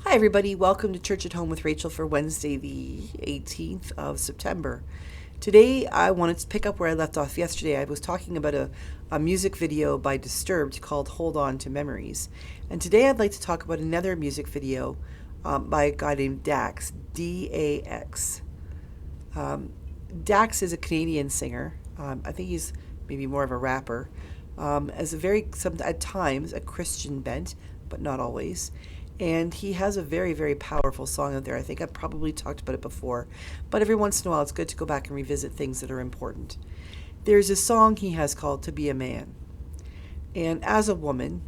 Hi, everybody. Welcome to Church at Home with Rachel for Wednesday, the 18th of September. Today, I wanted to pick up where I left off yesterday. I was talking about a music video by Disturbed called Hold On to Memories. And today, I'd like to talk about another music video by a guy named DAX, DAX. DAX is a Canadian singer. I think he's maybe more of a rapper. As at times, a Christian bent, but not always. And he has a very, very powerful song out there. I think I've probably talked about it before, but every once in a while it's good to go back and revisit things that are important. There's a song he has called To Be a Man. And as a woman,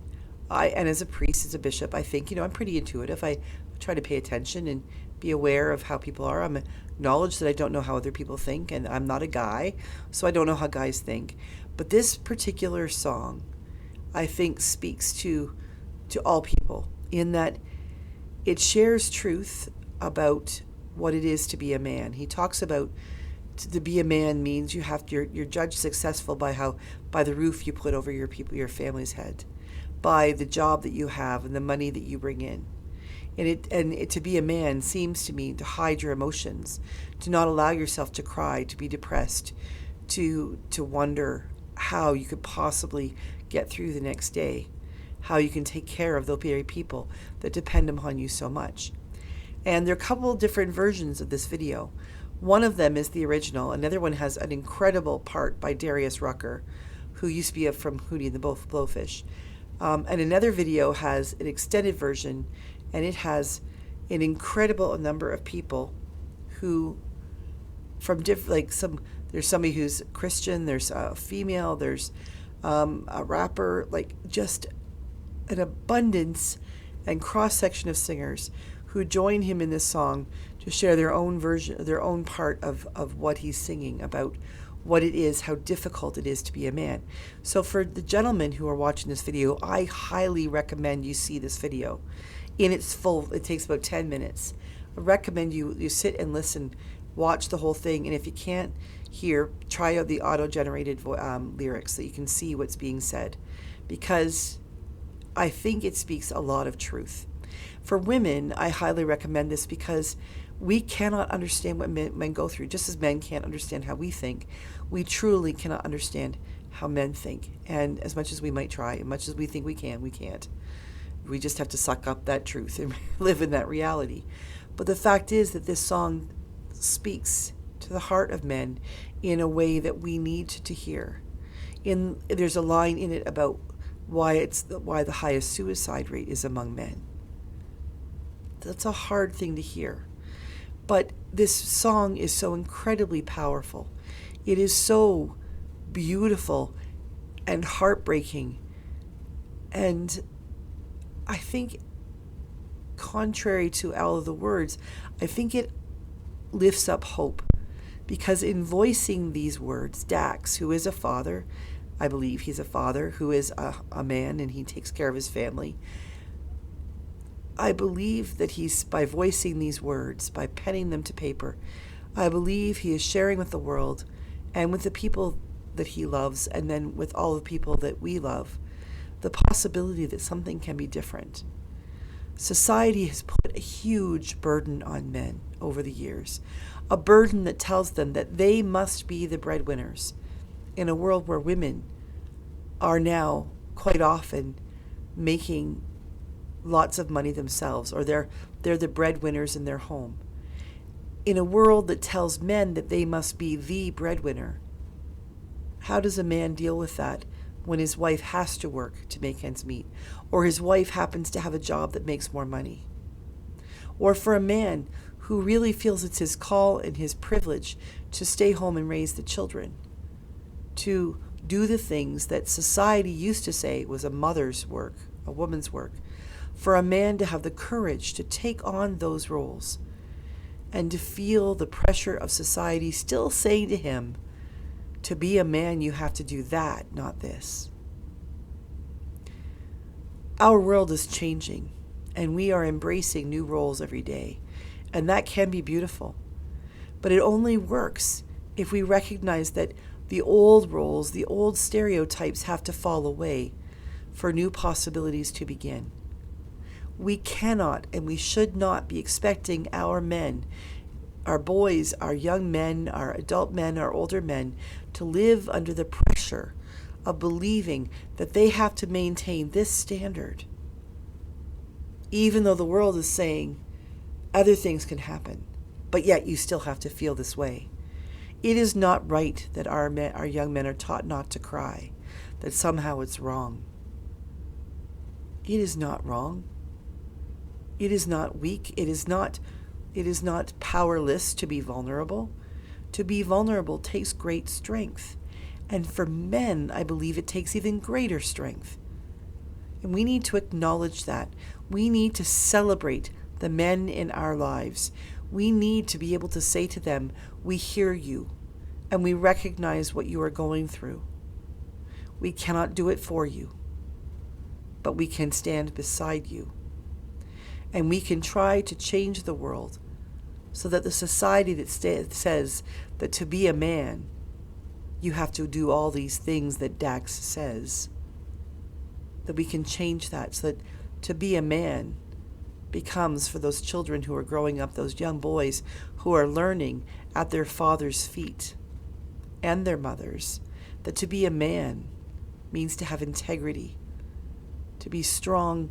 and as a priest, as a bishop, I think, I'm pretty intuitive. I try to pay attention and be aware of how people are. I'm acknowledge that I don't know how other people think, and I'm not a guy, so I don't know how guys think. But this particular song, I think, speaks to all people, in that it shares truth about what it is to be a man. He talks about to be a man means you're judged successful by the roof you put over your family's head, by the job that you have and the money that you bring in. And to be a man seems to mean to hide your emotions, to not allow yourself to cry, to be depressed, to wonder how you could possibly get through the next day, how you can take care of those very people that depend upon you so much. And there are a couple of different versions of this video. One of them is the original. Another one has an incredible part by Darius Rucker, who used to be from Hootie and the Blowfish. And another video has an extended version, and it has an incredible number of people who, from different, there's somebody who's Christian, there's a female, there's a rapper, just an abundance and cross-section of singers who join him in this song to share their own version, their own part of what he's singing about, what it is, how difficult it is to be a man. So for the gentlemen who are watching this video, I highly recommend you see this video in its full. It takes about 10 minutes. I recommend you sit and listen, watch the whole thing, and if you can't hear, try out the auto-generated lyrics so you can see what's being said, because I think it speaks a lot of truth. For women, I highly recommend this because we cannot understand what men go through. Just as men can't understand how we think, we truly cannot understand how men think. And as much as we might try, as much as we think we can, we can't. We just have to suck up that truth and live in that reality. But the fact is that this song speaks to the heart of men in a way that we need to hear. There's a line in it about why the highest suicide rate is among men. That's a hard thing to hear. But this song is so incredibly powerful. It is so beautiful and heartbreaking. And I think, contrary to all of the words, I think it lifts up hope. Because in voicing these words, Dax, who is a father, I believe he's a father who is a man, and he takes care of his family. I believe that by voicing these words, by penning them to paper, I believe he is sharing with the world and with the people that he loves, and then with all the people that we love, the possibility that something can be different. Society has put a huge burden on men over the years, a burden that tells them that they must be the breadwinners, in a world where women are now quite often making lots of money themselves, or they're the breadwinners in their home. In a world that tells men that they must be the breadwinner, how does a man deal with that when his wife has to work to make ends meet, or his wife happens to have a job that makes more money? Or for a man who really feels it's his call and his privilege to stay home and raise the children, to do the things that society used to say was a mother's work, a woman's work, for a man to have the courage to take on those roles and to feel the pressure of society still saying to him, to be a man, you have to do that, not this. Our world is changing, and we are embracing new roles every day, and that can be beautiful. But it only works if we recognize that the old roles, the old stereotypes have to fall away for new possibilities to begin. We cannot and we should not be expecting our men, our boys, our young men, our adult men, our older men, to live under the pressure of believing that they have to maintain this standard, even though the world is saying other things can happen, but yet you still have to feel this way. It is not right that our young men are taught not to cry, that somehow it's wrong. It is not wrong. It is not weak. It is not powerless to be vulnerable. To be vulnerable takes great strength. And for men, I believe it takes even greater strength. And we need to acknowledge that. We need to celebrate the men in our lives. We need to be able to say to them, we hear you, and we recognize what you are going through. We cannot do it for you, but we can stand beside you. And we can try to change the world so that the society that says that to be a man, you have to do all these things that DAX says, that we can change that so that to be a man becomes, for those children who are growing up, those young boys who are learning at their father's feet and their mothers, that to be a man means to have integrity, to be strong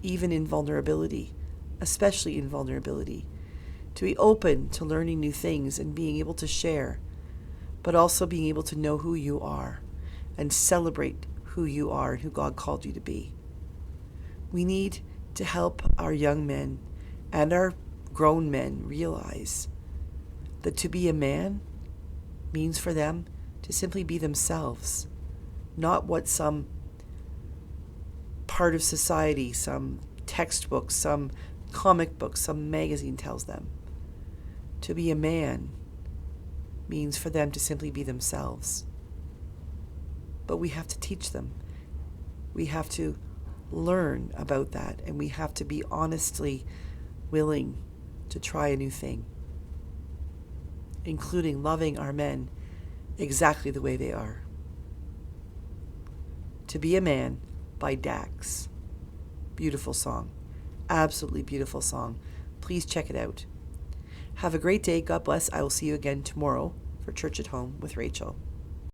even in vulnerability, especially in vulnerability, to be open to learning new things and being able to share, but also being able to know who you are and celebrate who you are and who God called you to be. We need to help our young men and our grown men realize that to be a man means for them to simply be themselves, not what some part of society, some textbook, some comic book, some magazine tells them. To be a man means for them to simply be themselves. But we have to teach them. We have to learn about that, and we have to be honestly willing to try a new thing, including loving our men exactly the way they are. To Be a Man by DAX. Beautiful song. Absolutely beautiful song. Please check it out. Have a great day. God bless. I will see you again tomorrow for Church at Home with Rachel.